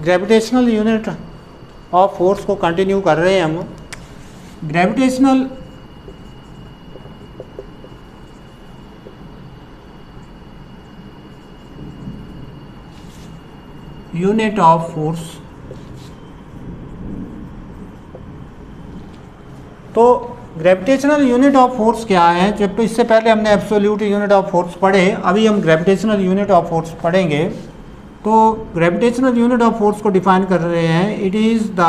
Gravitational unit of force को continue कर रहे हैं हम। ग्रेविटेशनल यूनिट ऑफ फोर्स, तो ग्रेविटेशनल यूनिट ऑफ फोर्स क्या है? जब इससे पहले हमने एब्सोल्यूट यूनिट ऑफ फोर्स पढ़े, अभी हम ग्रेविटेशनल यूनिट ऑफ फोर्स पढ़ेंगे। तो ग्रेविटेशनल यूनिट ऑफ फोर्स को डिफाइन कर रहे हैं, it is the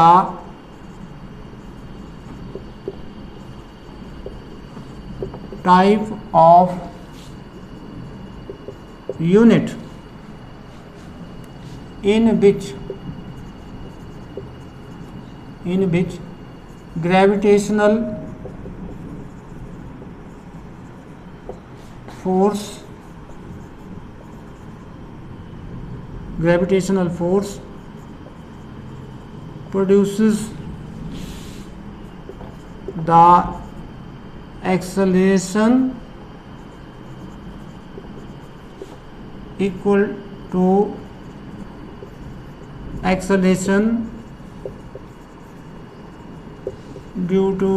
type of unit in which gravitational force produces the acceleration equal to acceleration due to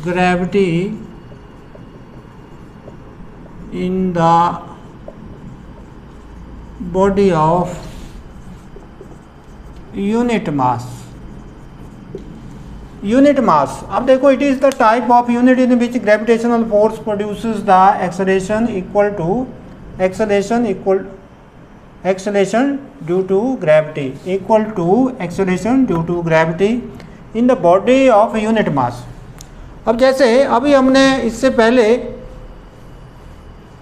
gravity in the body of unit mass। Unit mass, अब देखो, it is the type of unit in which gravitational force produces the acceleration acceleration due to gravity equal to acceleration due to gravity in the body of unit mass। अब जैसे अभी हमने इससे पहले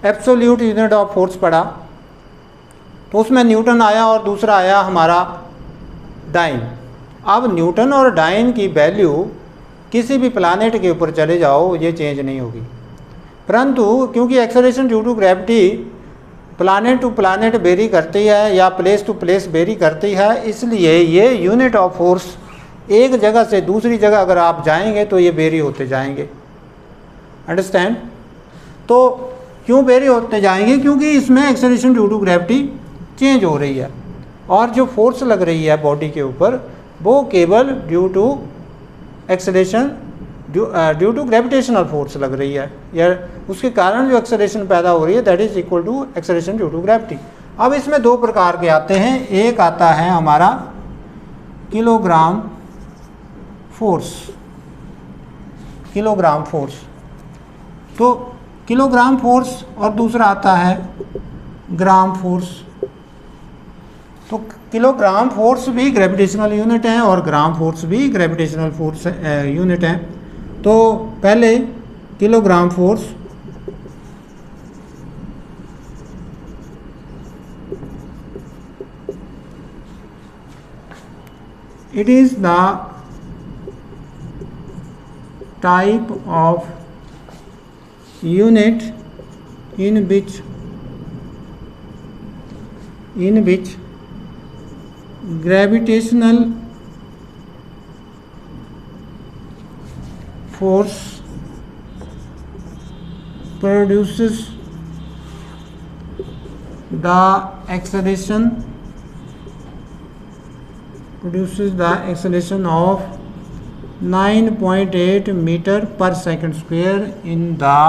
absolute unit of force पढ़ा, तो उसमें Newton आया और दूसरा आया हमारा डाइन। अब न्यूटन और डाइन की वैल्यू किसी भी प्लानेट के ऊपर चले जाओ, ये चेंज नहीं होगी, परंतु क्योंकि acceleration due to gravity planet to planet vary करती है या प्लेस टू प्लेस वेरी करती है, इसलिए ये यूनिट ऑफ फोर्स एक जगह से दूसरी जगह अगर आप जाएंगे तो ये वेरी होते जाएंगे। अंडरस्टैंड? तो क्यों वेरी होते जाएंगे? क्योंकि इसमें acceleration due to gravity change हो रही है, और जो फोर्स लग रही है बॉडी के ऊपर वो केवल due to acceleration due to gravitational force लग रही है, या उसके कारण जो एक्सेलरेशन पैदा हो रही है that is equal to acceleration due to gravity. अब इसमें दो प्रकार के आते हैं, एक आता है हमारा किलोग्राम फोर्स, तो किलोग्राम फोर्स, और दूसरा आता है ग्राम फोर्स। तो किलोग्राम फोर्स भी ग्रेविटेशनल यूनिट है और ग्राम फोर्स भी ग्रेविटेशनल फोर्स यूनिट है। तो पहले kilogram force, it is the type of unit in which gravitational force produces the acceleration of 9.8 meter per second square in the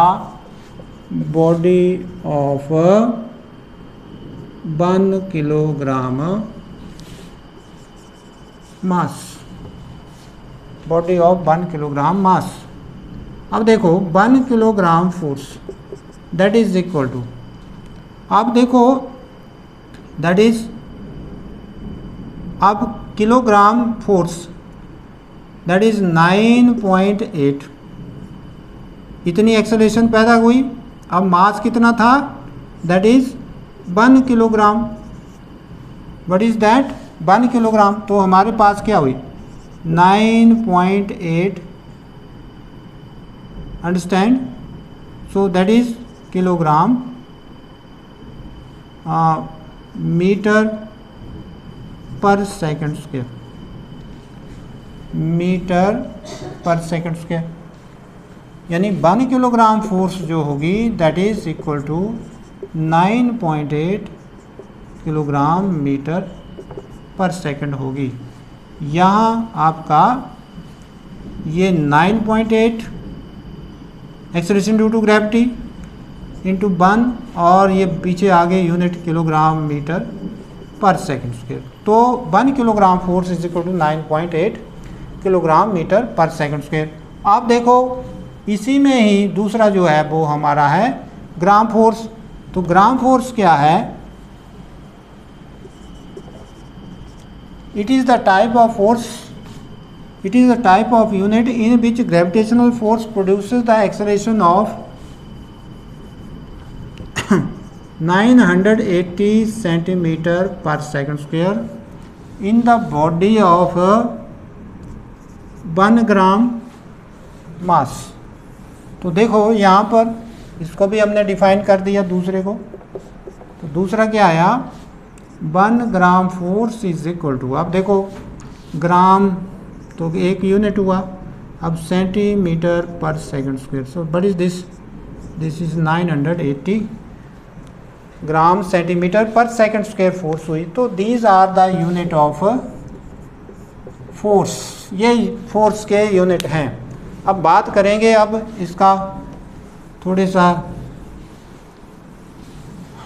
body of 1 kilogram mass। Body of 1 kilogram mass. अब देखो 1 kilogram force that is equal to, अब देखो that is, अब kilogram force that is 9.8, इतनी acceleration पैदा हुई। अब mass कितना था? That is 1 kilogram. What is that? 1 kilogram. तो हमारे पास क्या हुई? 9.8, understand? So that is kilogram metre per second square, यानी 1 किलोग्राम फोर्स जो होगी that is equal to 9.8 kilogram metre per second होगी। यहाँ आपका ये 9.8 acceleration due to gravity into 1 और ये पीछे आगे unit kilogram metre per second square. तो 1 kilogram force is equal to 9.8 kilogram metre per second square. आप देखो इसी में ही दूसरा जो है वो हमारा है ग्राम फोर्स। तो ग्राम फोर्स क्या है? It is the type of force, it is a type of unit in which gravitational force produces the acceleration of 980 centimeter per second square in the body of 1 gram mass। तो देखो यहाँ पर इसको भी हमने define कर दिया दूसरे को। तो दूसरा क्या आया? 1 gram force is equal to, अब देखो ग्राम तो एक यूनिट हुआ, अब centimetre per second square. So what is this? This is 980 gram centimetre per second square force हुई। तो these are the unit of force, ये फोर्स के यूनिट हैं। अब बात करेंगे अब इसका थोड़े सा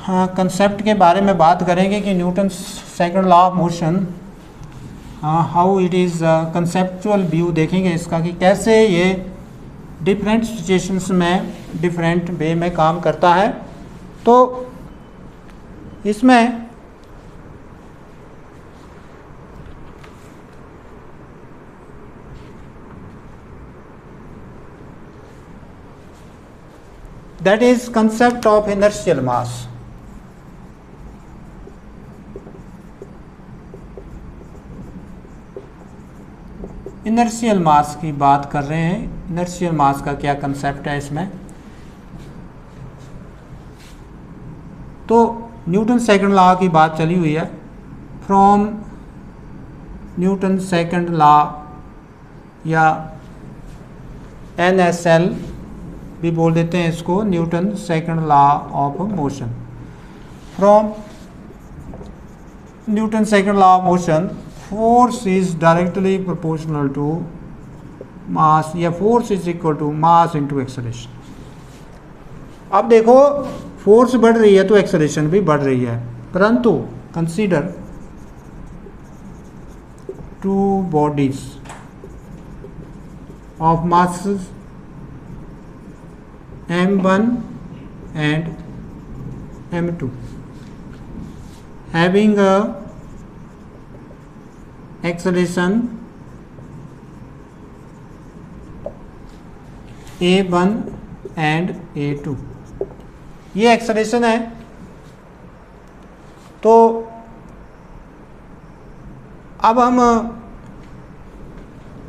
कंसेप्ट के बारे में बात करेंगे कि Newton second law of motion, how it is conceptual view देखेंगे इसका कि कैसे ये डिफरेंट सिचुएशंस में डिफरेंट वे में काम करता है। तो इसमें that is concept of inertial mass. Inertial mass की बात कर रहे हैं। इनर्शियल मास का क्या कंसेप्ट है इसमें? तो न्यूटन सेकंड लॉ की बात चली हुई है। फ्रॉम न्यूटन सेकंड लॉ या NSL भी बोल देते हैं इसको, Newton second law of motion. From Newton second law of motion, force is directly proportional to mass या force is equal to mass into acceleration. अब देखो फोर्स बढ़ रही है तो एक्सेलरेशन भी बढ़ रही है, परंतु consider two bodies of masses m1 and m2 having a acceleration a1 and a2। ये एक्सेलरेशन है। तो अब हम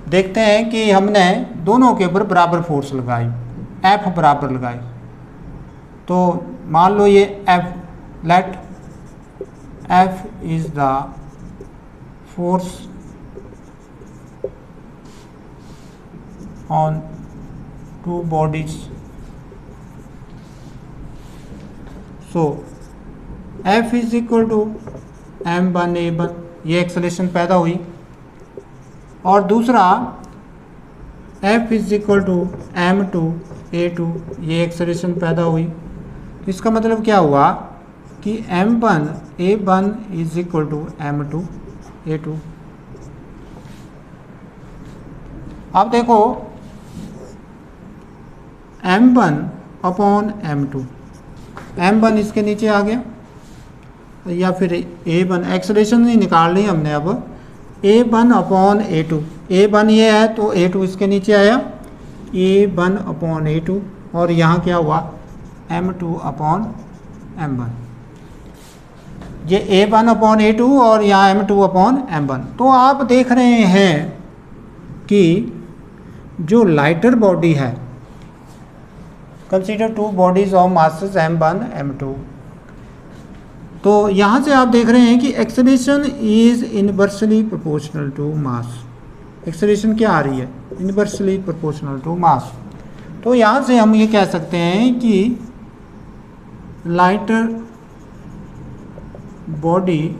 देखते हैं कि हमने दोनों के ऊपर बराबर फोर्स लगाई, F बराबर लगाई। तो मान लो ये F, let F is the force on two bodies. So F is equal to m1 a1, ये एक्सेलरेशन पैदा हुई। और दूसरा F is equal to m2 a2, ये एक्सेलरेशन पैदा हुई। इसका मतलब क्या हुआ कि m1 a1 is equal to m2 a2। अब देखो m1 अपॉन m2, m1 इसके नीचे आ गया या फिर a1, एक्सेलरेशन नहीं निकालनी हमने। अब a1 अपॉन a2, a1 ये है तो a2 इसके नीचे आया, a1 अपॉन a2, और यहाँ क्या हुआ m2 अपॉन m1। ये a1 अपॉन a2 और यहाँ m2 अपॉन m1। तो आप देख रहे हैं कि जो लाइटर बॉडी है, consider two bodies of masses m1 m2, तो यहाँ से आप देख रहे हैं कि acceleration is inversely proportional to mass. Acceleration क्या आ रही है? Inversely proportional to mass. तो यहाँ से हम ये कह सकते हैं कि lighter body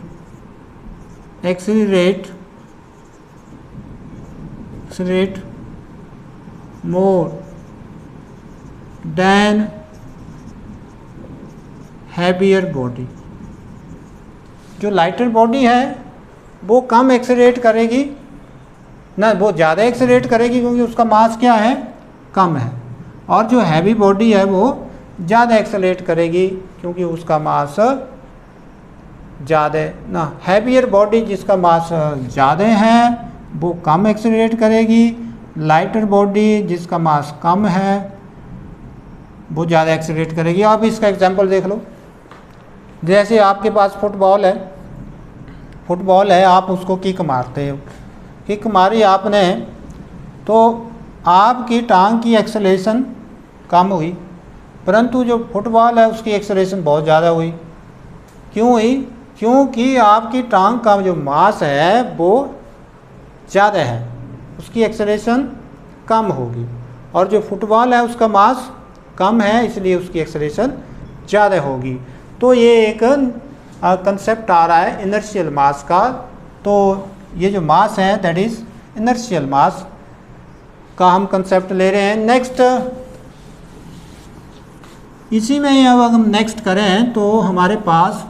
accelerate more than heavier body। जो लाइटर बॉडी है वो कम एक्सेलरेट करेगी ना, वो ज़्यादा एक्सेलरेट करेगी क्योंकि उसका मास क्या है, कम है, और जो हैवी बॉडी है वो ज़्यादा एक्सेलरेट करेगी क्योंकि उसका मास ज़्यादा ना। हैवियर बॉडी जिसका मास ज़्यादा है वो कम एक्सेलरेट करेगी, लाइटर बॉडी जिसका मास कम है वो ज़्यादा एक्सेलरेट करेगी। आप इसका एग्जांपल देख लो, जैसे आपके पास फुटबॉल है, आप उसको किक मारते हो, किक मारी आपने तो आपकी टांग की एक्सेलरेशन कम हुई, परंतु जो फुटबॉल है उसकी एक्सेलरेशन बहुत ज़्यादा हुई। क्यों हुई? क्योंकि आपकी टांग का जो मास है वो ज़्यादा है, उसकी एक्सेलरेशन कम होगी, और जो फुटबॉल है उसका मास कम है इसलिए उसकी एक्सेलरेशन ज़्यादा होगी। तो ये एक कंसेप्ट आ रहा है इनर्शियल मास का। तो ये जो मास है दैट इज़ इनर्शियल मास का हम कंसेप्ट ले रहे हैं। नेक्स्ट, इसी में अब हम नेक्स्ट करें तो हमारे पास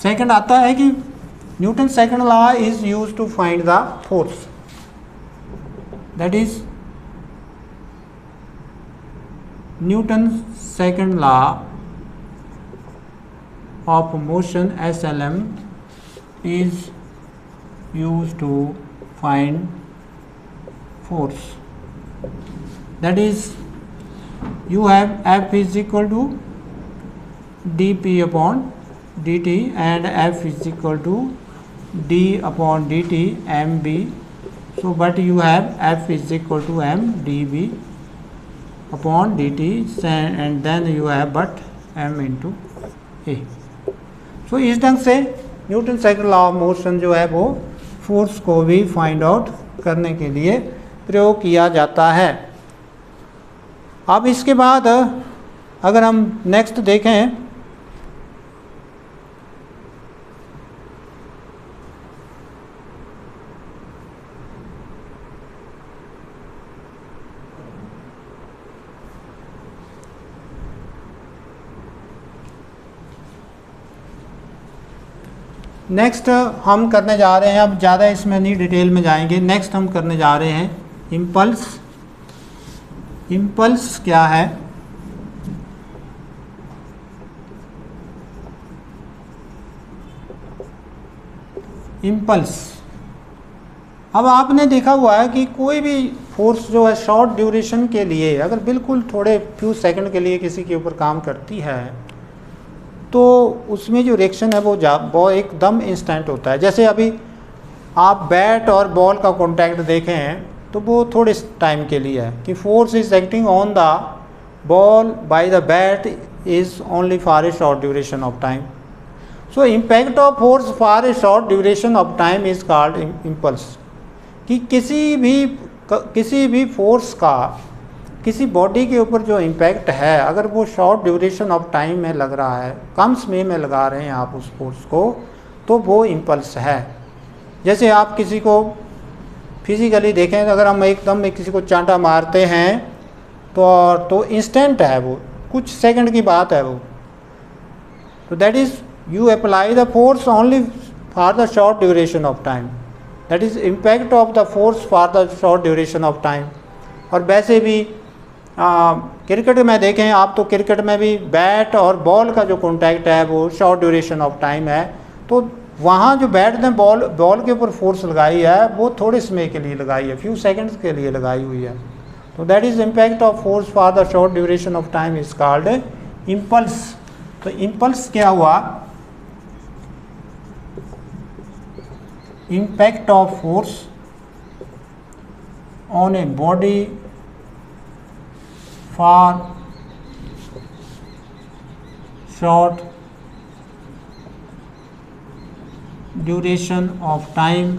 सेकंड आता है कि Newton second law is used to find the force, that is Newton second law of motion SLM is used to find force, that is you have F is equal to dP upon dt and F is equal to d upon dt mb, so but you have F is equal to m dB upon dt and then you have but m into a। सो इस ढंग से Newton second law of motion जो है वो force को भी find out करने के लिए प्रयोग किया जाता है। अब इसके बाद अगर हम नेक्स्ट देखें, नेक्स्ट हम करने जा रहे हैं, अब ज़्यादा इसमें नहीं डिटेल में जाएंगे। नेक्स्ट हम करने जा रहे हैं इम्पल्स। इम्पल्स क्या है? इम्पल्स, अब आपने देखा हुआ है कि कोई भी फोर्स जो है शॉर्ट ड्यूरेशन के लिए अगर बिल्कुल थोड़े फ्यू सेकंड के लिए किसी के ऊपर काम करती है तो उसमें जो रिएक्शन है वो एकदम इंस्टेंट होता है। जैसे अभी आप बैट और बॉल का कांटेक्ट देखें तो वो थोड़े टाइम के लिए है कि force is acting on the ball by the bat is only for a short duration of time. So impact of force for a short duration of time is called impulse. कि किसी भी force का किसी body के ऊपर जो impact है अगर वो शॉर्ट ड्यूरेशन ऑफ टाइम में लग रहा है, कम समय में लगा रहे हैं आप उस फोर्स को, तो वो इम्पल्स है। जैसे आप किसी को फिजिकली देखें, अगर हम एकदम किसी को चांटा मारते हैं तो इंस्टेंट है, वो कुछ सेकंड की बात है वो। तो that is you apply the force only for the short duration of time, that is impact of the force for the short duration of time. और वैसे भी क्रिकेट में देखें आप तो क्रिकेट में भी बैट और बॉल का जो कॉन्टैक्ट है वो शॉर्ट ड्यूरेशन ऑफ टाइम है। तो वहाँ जो बैट ने बॉल के ऊपर फोर्स लगाई है वो थोड़े समय के लिए लगाई है, फ्यू सेकंड्स के लिए लगाई हुई है। तो that is impact of force for the short duration of time is called impulse. तो इम्पल्स क्या हुआ? Impact of force on a body for short duration of time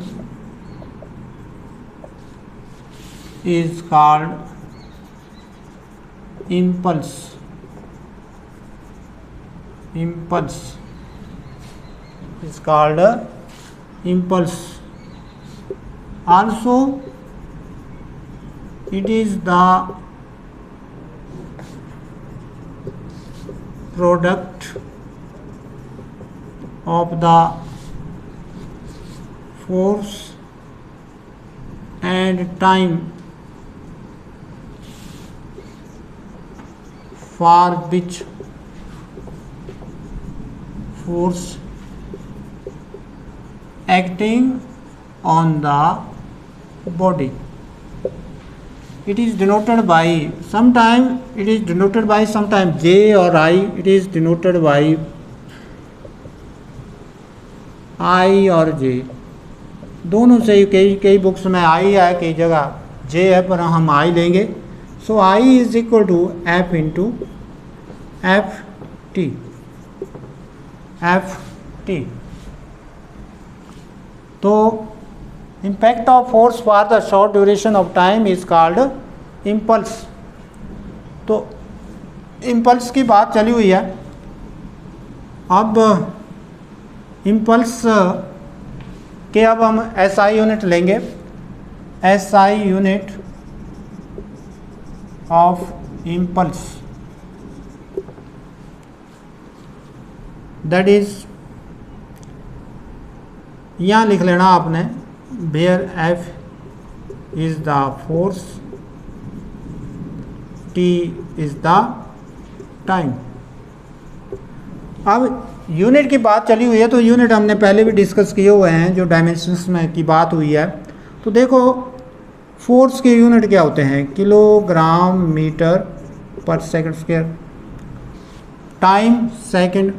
is called impulse। impulse is called impulse. Also it is the product of the force and time for which force acting on the body. It is denoted by sometime J or I. It is denoted by I और J दोनों से. कई books में I है, कई जगह J है, पर हम I लेंगे. So I is equal to F into FT. तो impact of force for the short duration of time is called impulse. तो impulse की बात चली हुई है. अब impulse के अब हम SI यूनिट लेंगे. SI unit of impulse, that is, यहाँ लिख लेना आपने, where F is the force, T is the time. अब यूनिट की बात चली हुई है तो यूनिट हमने पहले भी डिस्कस किए हुए हैं जो डायमेंशंस में की बात हुई है. तो देखो फोर्स के यूनिट क्या होते हैं, kilogram metre per second square, time second.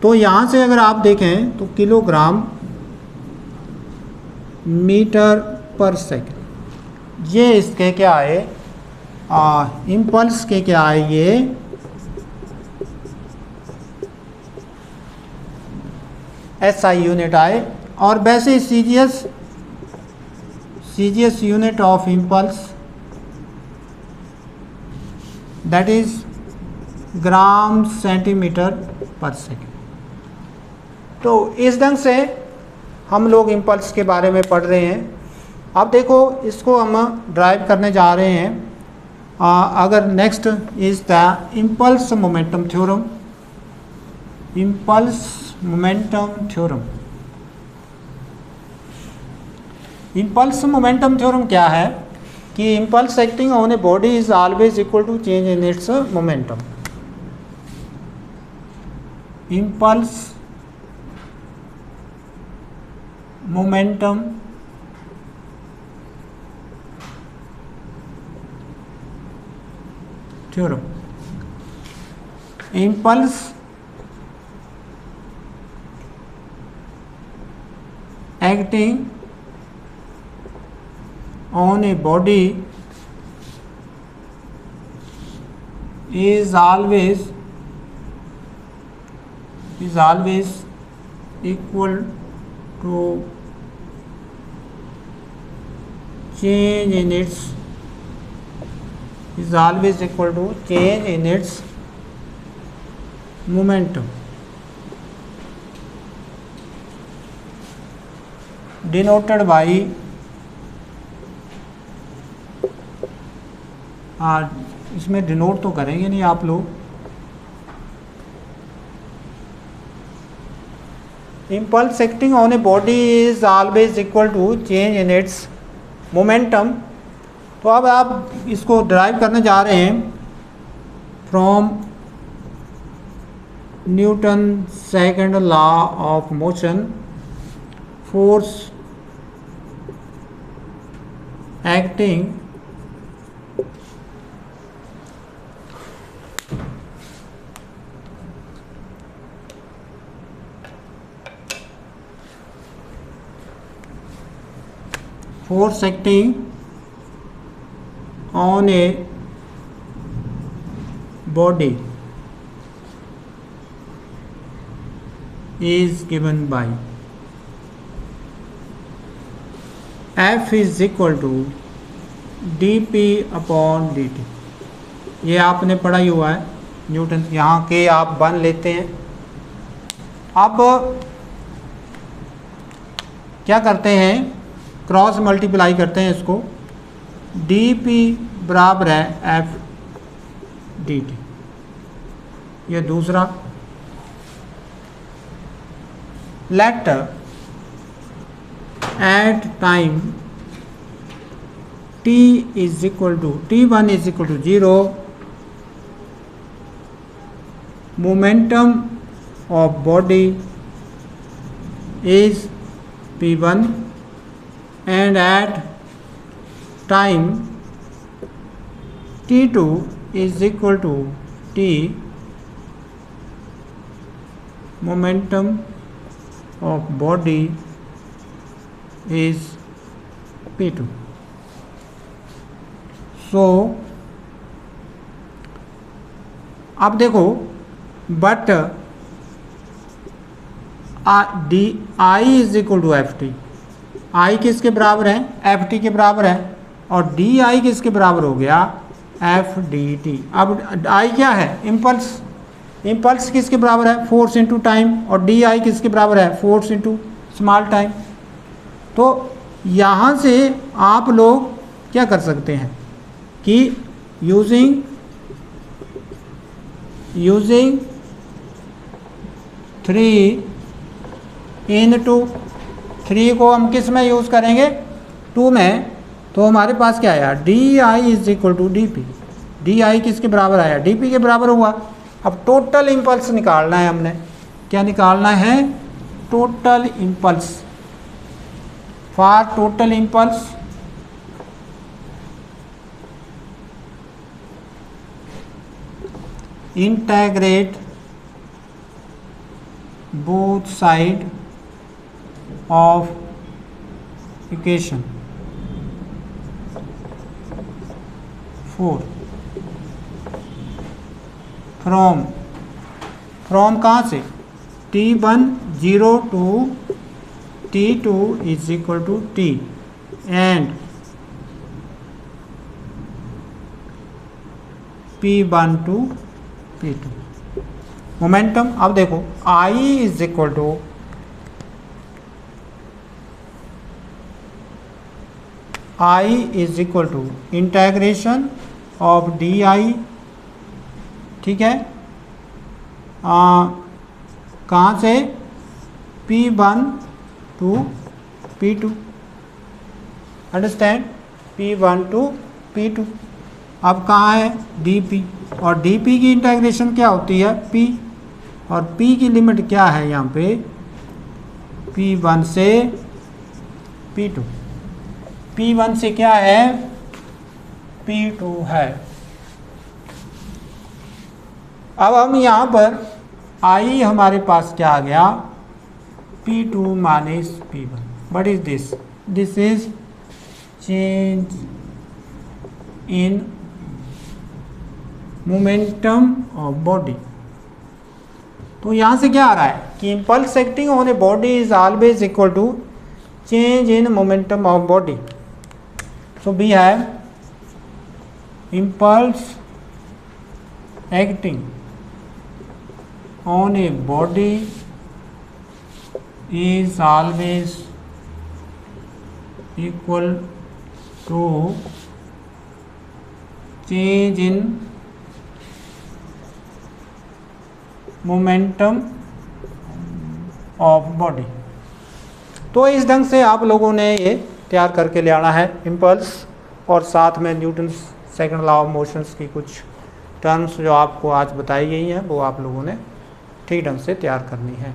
तो यहाँ से अगर आप देखें तो किलोग्राम मीटर पर सेकंड, ये इसके क्या आए, इम्पल्स के क्या आए, ये SI यूनिट आए. और वैसे CGS unit of impulse, that is gram centimetre per second. तो इस ढंग से हम लोग इम्पल्स के बारे में पढ़ रहे हैं. अब देखो इसको हम ड्राइव करने जा रहे हैं. अगर next is the impulse momentum theorem. Impulse momentum theorem. Impulse momentum theorem क्या है कि impulse acting on a body is always equal to change in its momentum. Impulse momentum theorem. Impulse acting on a body is always equal to change in its momentum, denoted by इसमें denote तो करेंगे नहीं आप लोग. Impulse acting on a body is always equal to change in its momentum. तो अब आप इसको ड्राइव करने जा रहे हैं from Newton second law of motion. Force acting on a body is given by F is equal to dP upon dt. ये आपने पढ़ा ही हुआ है. न्यूटन, यहाँ के आप 1 लेते हैं। अब क्या करते हैं, क्रॉस मल्टीप्लाई करते हैं इसको, dp बराबर है f dt, ये दूसरा। Let at time t is equal to t1 is equal to 0, momentum of body is p1 and at time t2 is equal to t, momentum of body is p2. So अब देखो, but D I is equal to F T, I किसके बराबर है, F T के बराबर है, और D I किसके बराबर हो गया, एफ डी टी। अब आई क्या है, इम्पल्स, इम्पल्स किसके बराबर है, फोर्स इनटू टाइम, और डी आई किसके बराबर है, फोर्स इनटू स्मॉल टाइम। तो यहाँ से आप लोग क्या कर सकते हैं कि यूजिंग 3 into 3 को हम किस में यूज़ करेंगे, 2 में, तो हमारे पास क्या आया, D I is equal to D P. D I किसके बराबर आया, डी पी के बराबर हुआ। अब टोटल इम्पल्स निकालना है हमने, क्या निकालना है, total impulse. For total impulse integrate both side of equation 4 from कहाँ से, t1 0 to t2 is equal to t and p1 to p2 momentum. अब देखो I is equal to integration of D I, ठीक है, कहाँ से, P1 to P2, understand, P1 to P2। अब कहाँ है, dp, और dp की इंटेग्रेशन क्या होती है, p, और p की लिमिट क्या है यहाँ पे, P1 से P2, P1 से क्या है, P2 है। अब हम यहाँ पर I हमारे पास क्या आ गया, P2 minus P1। What is this, this is change in momentum of body. तो यहाँ से क्या आ रहा है कि impulse acting on a body is always equal to change in momentum of body. So we have impulse acting on a body is always equal to change in momentum of body। तो इस ढंग से आप लोगों ने ये तैयार करके ले आना है इम्पल्स, और साथ में Newton second law of motions की कुछ टर्म्स जो आपको आज बताई गई हैं वो आप लोगों ने ठीक ढंग से तैयार करनी है।